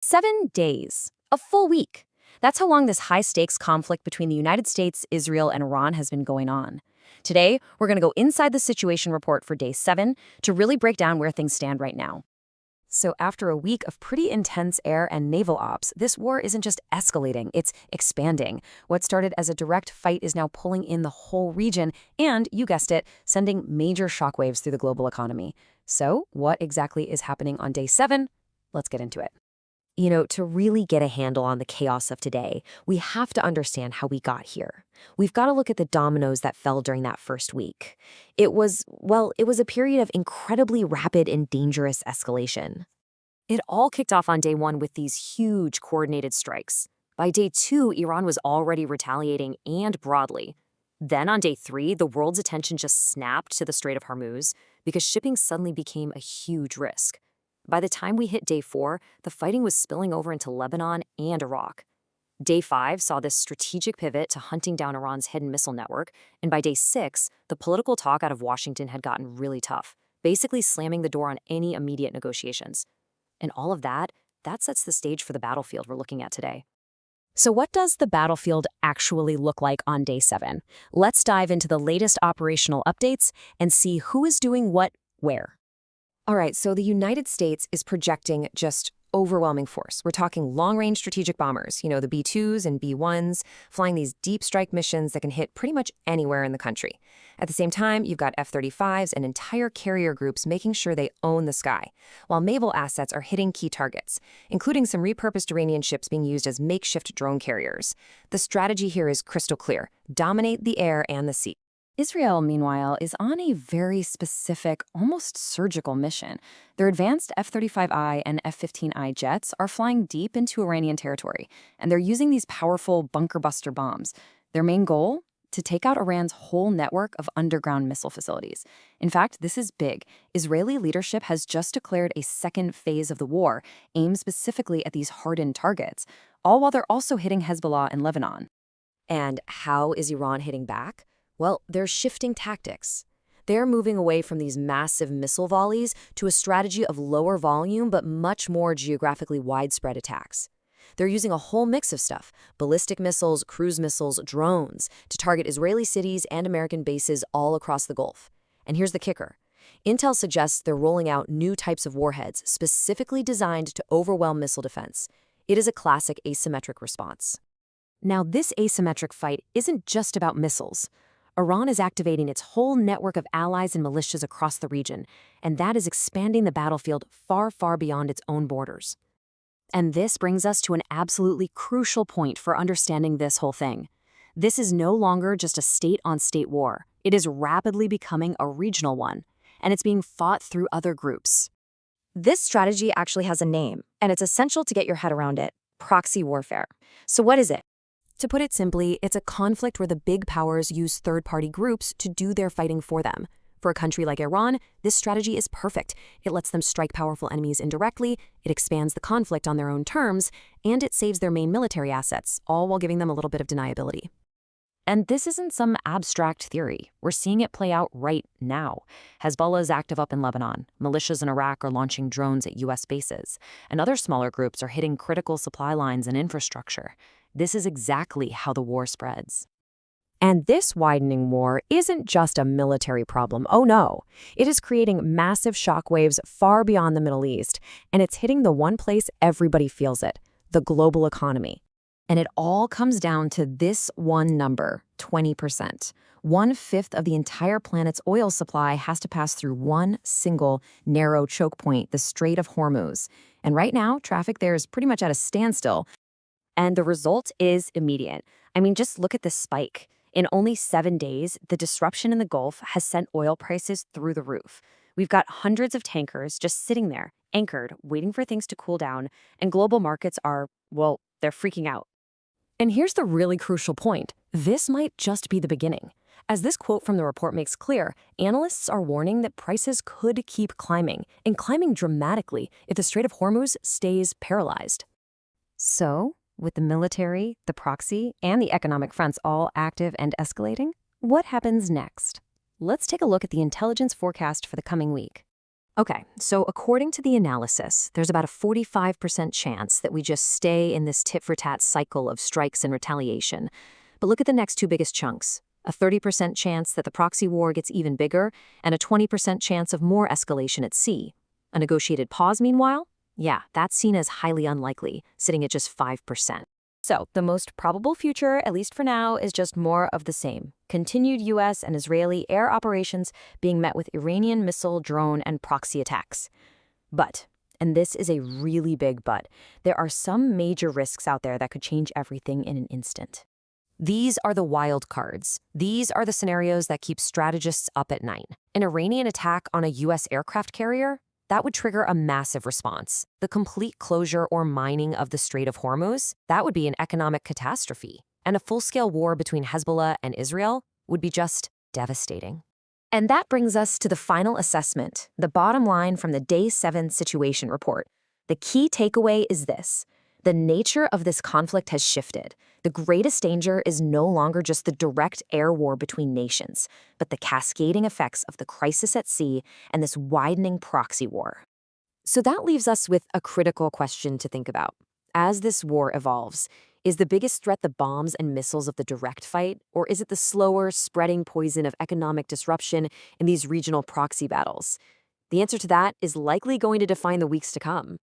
7 days, a full week. That's how long this high-stakes conflict between the United States, Israel, and Iran has been going on. Today, we're going to go inside the situation report for day 7 to really break down where things stand right now. So after a week of pretty intense air and naval ops, this war isn't just escalating, it's expanding. What started as a direct fight is now pulling in the whole region and, you guessed it, sending major shockwaves through the global economy. So what exactly is happening on day 7? Let's get into it. To really get a handle on the chaos of today, we have to understand how we got here. We've got to look at the dominoes that fell during that first week. It was a period of incredibly rapid and dangerous escalation. It all kicked off on day 1 with these huge coordinated strikes. By day 2, Iran was already retaliating and broadly. Then on day 3, the world's attention just snapped to the Strait of Hormuz because shipping suddenly became a huge risk. By the time we hit day 4, the fighting was spilling over into Lebanon and Iraq. Day 5 saw this strategic pivot to hunting down Iran's hidden missile network, and by day 6, the political talk out of Washington had gotten really tough, basically slamming the door on any immediate negotiations. And all of that sets the stage for the battlefield we're looking at today. So what does the battlefield actually look like on day 7? Let's dive into the latest operational updates and see who is doing what where. All right, so the United States is projecting just overwhelming force. We're talking long-range strategic bombers, the B-2s and B-1s, flying these deep strike missions that can hit pretty much anywhere in the country. At the same time, you've got F-35s and entire carrier groups making sure they own the sky, while naval assets are hitting key targets, including some repurposed Iranian ships being used as makeshift drone carriers. The strategy here is crystal clear: dominate the air and the sea. Israel, meanwhile, is on a very specific, almost surgical mission. Their advanced F-35I and F-15I jets are flying deep into Iranian territory, and they're using these powerful bunker-buster bombs. Their main goal? To take out Iran's whole network of underground missile facilities. In fact, this is big. Israeli leadership has just declared a second phase of the war, aimed specifically at these hardened targets, all while they're also hitting Hezbollah in Lebanon. And how is Iran hitting back? Well, they're shifting tactics. They're moving away from these massive missile volleys to a strategy of lower volume but much more geographically widespread attacks. They're using a whole mix of stuff: ballistic missiles, cruise missiles, drones, to target Israeli cities and American bases all across the Gulf. And here's the kicker. Intel suggests they're rolling out new types of warheads specifically designed to overwhelm missile defense. It is a classic asymmetric response. Now, this asymmetric fight isn't just about missiles. Iran is activating its whole network of allies and militias across the region, and that is expanding the battlefield far, far beyond its own borders. And this brings us to an absolutely crucial point for understanding this whole thing. This is no longer just a state-on-state war. It is rapidly becoming a regional one, and it's being fought through other groups. This strategy actually has a name, and it's essential to get your head around it: proxy warfare. So what is it? To put it simply, it's a conflict where the big powers use third-party groups to do their fighting for them. For a country like Iran, this strategy is perfect. It lets them strike powerful enemies indirectly, it expands the conflict on their own terms, and it saves their main military assets, all while giving them a little bit of deniability. And this isn't some abstract theory. We're seeing it play out right now. Hezbollah is active up in Lebanon. Militias in Iraq are launching drones at U.S. bases. And other smaller groups are hitting critical supply lines and infrastructure. This is exactly how the war spreads. And this widening war isn't just a military problem. Oh no. It is creating massive shockwaves far beyond the Middle East, and it's hitting the one place everybody feels it: the global economy. And it all comes down to this one number: 20%. 1/5 of the entire planet's oil supply has to pass through one single narrow choke point, the Strait of Hormuz. And right now, traffic there is pretty much at a standstill. And the result is immediate. I mean, just look at this spike. In only 7 days, the disruption in the Gulf has sent oil prices through the roof. We've got hundreds of tankers just sitting there, anchored, waiting for things to cool down, and global markets are, well, they're freaking out. And here's the really crucial point. This might just be the beginning. As this quote from the report makes clear, analysts are warning that prices could keep climbing, and climbing dramatically if the Strait of Hormuz stays paralyzed. So, with the military, the proxy, and the economic fronts all active and escalating, what happens next? Let's take a look at the intelligence forecast for the coming week. Okay, so according to the analysis, there's about a 45% chance that we just stay in this tit-for-tat cycle of strikes and retaliation. But look at the next two biggest chunks. A 30% chance that the proxy war gets even bigger, and a 20% chance of more escalation at sea. A negotiated pause, meanwhile? Yeah, that's seen as highly unlikely, sitting at just 5%. So, the most probable future, at least for now, is just more of the same. Continued US and Israeli air operations being met with Iranian missile, drone, and proxy attacks. But, and this is a really big but, there are some major risks out there that could change everything in an instant. These are the wild cards. These are the scenarios that keep strategists up at night. An Iranian attack on a US aircraft carrier? That would trigger a massive response. The complete closure or mining of the Strait of Hormuz? That would be an economic catastrophe. And a full-scale war between Hezbollah and Israel would be just devastating. And that brings us to the final assessment, the bottom line from the Day 7 situation report. The key takeaway is this. The nature of this conflict has shifted. The greatest danger is no longer just the direct air war between nations, but the cascading effects of the crisis at sea and this widening proxy war. So that leaves us with a critical question to think about. As this war evolves, is the biggest threat the bombs and missiles of the direct fight, or is it the slower, spreading poison of economic disruption in these regional proxy battles? The answer to that is likely going to define the weeks to come.